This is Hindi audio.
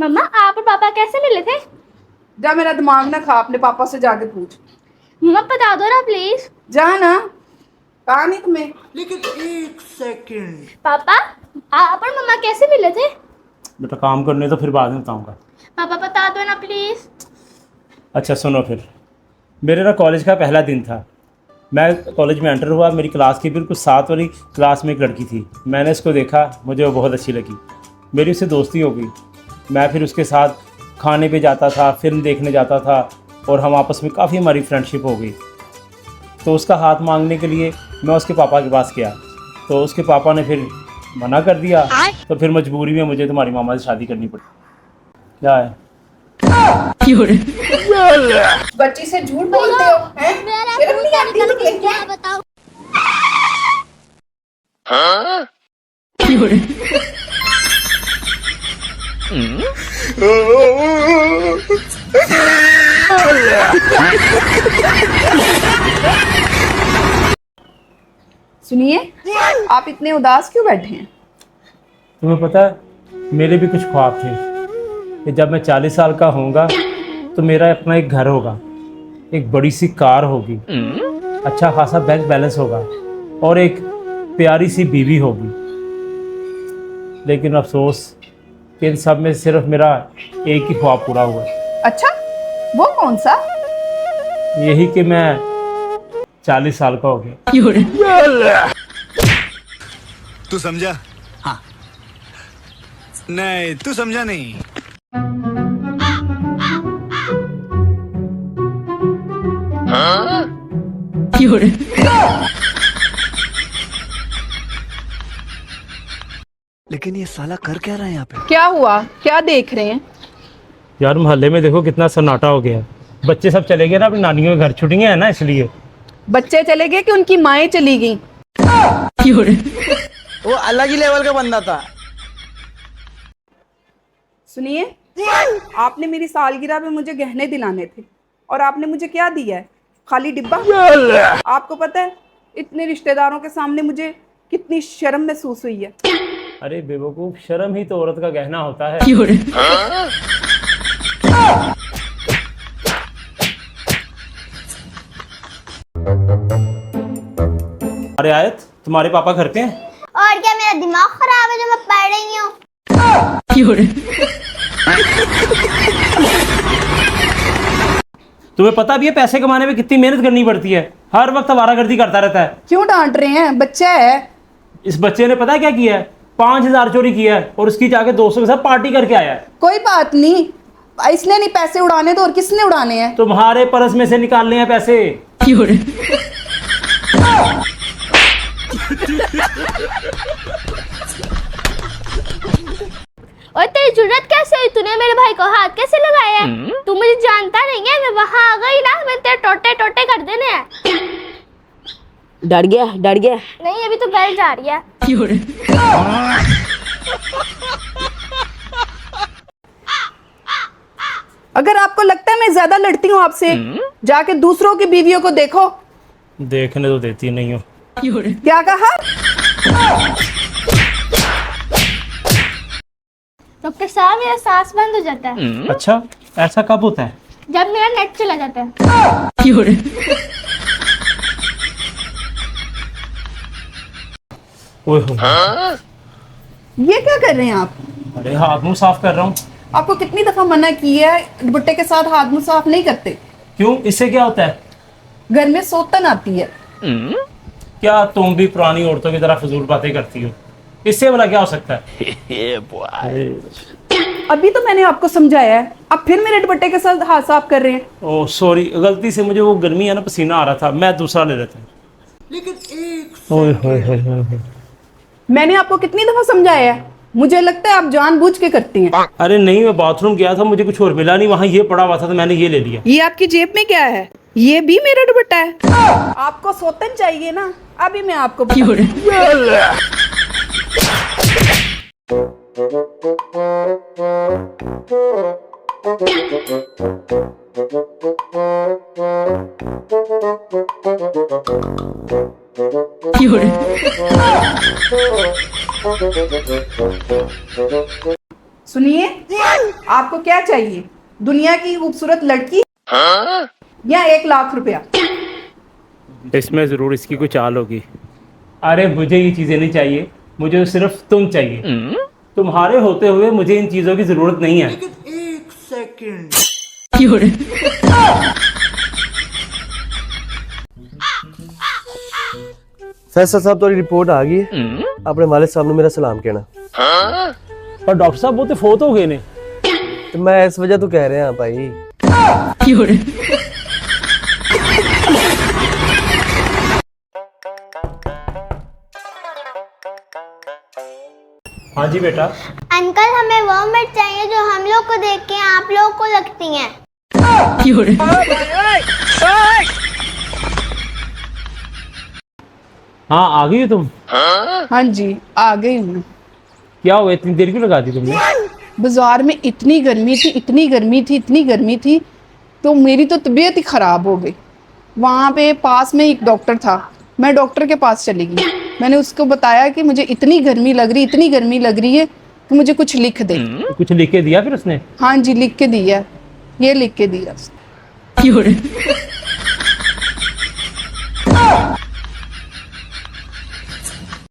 मम्मा आप और पापा कैसे मिले थे? जा, मेरा दिमाग ना खा, अपने पापा से जाके पूछ। मम्मा बता दो ना प्लीज। जा ना, कहा नहीं तुम्हें? लेकिन एक सेकंड। पापा आप और मम्मा कैसे मिले थे? बेटा काम करने तो फिर बाद में बताऊंगा। पापा बता दो ना प्लीज। अच्छा सुनो फिर, मेरे ना कॉलेज का पहला दिन था। मैं कॉलेज में एंटर हुआ, मेरी क्लास की बिल्कुल साथ वाली क्लास में एक लड़की थी। मैंने उसको देखा, मुझे वो बहुत अच्छी लगी, मेरी उससे दोस्ती हो गई। मैं फिर उसके साथ खाने पे जाता था, फिल्म देखने जाता था और हम आपस में काफ़ी हमारी फ्रेंडशिप हो गई। तो उसका हाथ मांगने के लिए मैं उसके पापा के पास गया, तो उसके पापा ने फिर मना कर दिया। तो फिर मजबूरी में मुझे तुम्हारी मामा से शादी करनी पड़ी। क्या है? बच्ची से झूठ बोलते हो हैं? शर्म नहीं आती तुम्हें क्या? बताओ। सुनिए, आप इतने उदास क्यों बैठे हैं? तुम्हें पता है, मेरे भी कुछ ख्वाब थे कि जब मैं 40 साल का होऊंगा तो मेरा अपना एक घर होगा, एक बड़ी सी कार होगी, अच्छा खासा बैंक बैलेंस होगा और एक प्यारी सी बीवी होगी। लेकिन अफसोस कि इन सब में सिर्फ मेरा एक ही ख्वाब पूरा हुआ। अच्छा, वो कौन सा? यही कि मैं 40 साल का हो गया। तू समझा? हाँ। नहीं, तू समझा नहीं। लेकिन ये साला कर क्या रहा है यहाँ पे? क्या हुआ? क्या देख रहे हैं? यार मोहल्ले में देखो कितना सन्नाटा हो गया। बच्चे सब चले गए ना अपनी नानियों के घर, छुट्टियां हैं ना इसलिए। बच्चे चले गए कि उनकी माएँ चली गई? वो अलग ही लेवल का बंदा था। सुनिए, आपने मेरी सालगिरह पे मुझे गहने दिलाने थे और आपने मुझे क्या दिया है? खाली डिब्बा। आपको पता है इतने रिश्तेदारों के सामने मुझे कितनी शर्म महसूस हुई है। अरे बेवकूफ, शर्म ही तो औरत का गहना होता है। अरे आयत, तुम्हारे पापा घर पे हैं? और क्या, मेरा दिमाग खराब है जो मैं पढ़ रही हूँ। तुम्हें पता भी है पैसे कमाने में कितनी मेहनत करनी पड़ती है? हर वक्त आवारागर्दी करता रहता है। क्यों डांट रहे हैं? बच्चा है। इस बच्चे ने पता है क्या किया है? 5,000 चोरी किया है और उसकी जाके दोस्तों के साथ पार्टी करके आया है। कोई बात नहीं, इसने नहीं पैसे उड़ाने तो और किसने उड़ाने हैं? तुम्हारे पर्स में से निकालने हैं पैसे। और तेरी जुर्रत कैसे हुई? तूने मेरे भाई को हाथ कैसे लगाया है? तू मुझे जानता नहीं है, मैं वहां आ गई ना, मैं तेरे टोटे टोटे कर देने हैं। डर गया? नहीं, अभी तो बेल जा रही है। अगर आपको लगता है मैं ज्यादा लड़ती हूँ आपसे, जाके दूसरों की बीवियों को देखो। देखने तो देती नहीं हो। क्या कहा? डॉक्टर साहब, मेरा सांस बंद हो जाता है। अच्छा, ऐसा कब होता है? जब मेरा नेट चला जाता है। ओए हो। ये क्या कर रहे हैं आप? अरे हाथ मुंह साफ कर रहा हूँ। आपको कितनी दफा मना किया है, दुपट्टे के साथ हाथ मुंह साफ नहीं करते? क्यों, इससे क्या होता है? घर में सोतन आती है। क्या तुम भी पुरानी औरतों की तरह फजूल बातें करती हो? इससे भला क्या हो सकता है? अभी तो मैंने आपको समझाया है, अब फिर मेरे दुपट्टे के साथ हाथ साफ कर रहे हैं। ओह सॉरी, गलती से मुझे वो गर्मी है ना, पसीना आ रहा था, मैं दूसरा ले लेता हूँ। लेकिन एक ओए होए होए होए। मैंने आपको कितनी दफा समझाया है? मुझे लगता है आप जानबूझ के करती हैं। अरे नहीं, मैं बाथरूम गया था, मुझे कुछ और मिला नहीं, वहाँ ये पड़ा हुआ था तो मैंने ये ले लिया। ये आपकी जेब में क्या है? ये भी मेरा दुपट्टा है। आपको सोतन चाहिए ना, अभी मैं आपको सुनिए, आपको क्या चाहिए? दुनिया की खूबसूरत लड़की या 1 लाख रुपया? इसमें ज़रूर इसकी कोई चाल होगी। अरे मुझे ये चीज़ें नहीं चाहिए, मुझे तो सिर्फ तुम चाहिए। तुम्हारे होते हुए मुझे इन चीज़ों की ज़रूरत नहीं है। एक सेकंड। फैसल साहब थोड़ी रिपोर्ट आ गई है। अपने मालिक साहब ने मेरा सलाम कहना। पर डॉक्टर साहब वो तो फोत हो गए ने। तो मैं इस वजह तो कह रहा हाँ भाई। हाँ जी बेटा। अंकल हमें वो मिर्च चाहिए जो हम लोग को देख के आप लोग को लगती हैं। हाँ आ गई हो तुम? हाँ जी, आ गई हूँ। क्या हुआ, इतनी देर क्यों लगा दी तुमने? बाजार में इतनी गर्मी थी, इतनी गर्मी थी, इतनी गर्मी थी, तो मेरी तो तबीयत ही ख़राब हो गई। वहाँ पे पास में एक डॉक्टर था, मैं डॉक्टर के पास चली गई। मैंने उसको बताया कि मुझे इतनी गर्मी लग रही, इतनी गर्मी लग रही है कि मुझे कुछ लिख दे। कुछ लिख के दिया फिर उसने? हाँ जी, लिख के दिया, ये लिख के दिया।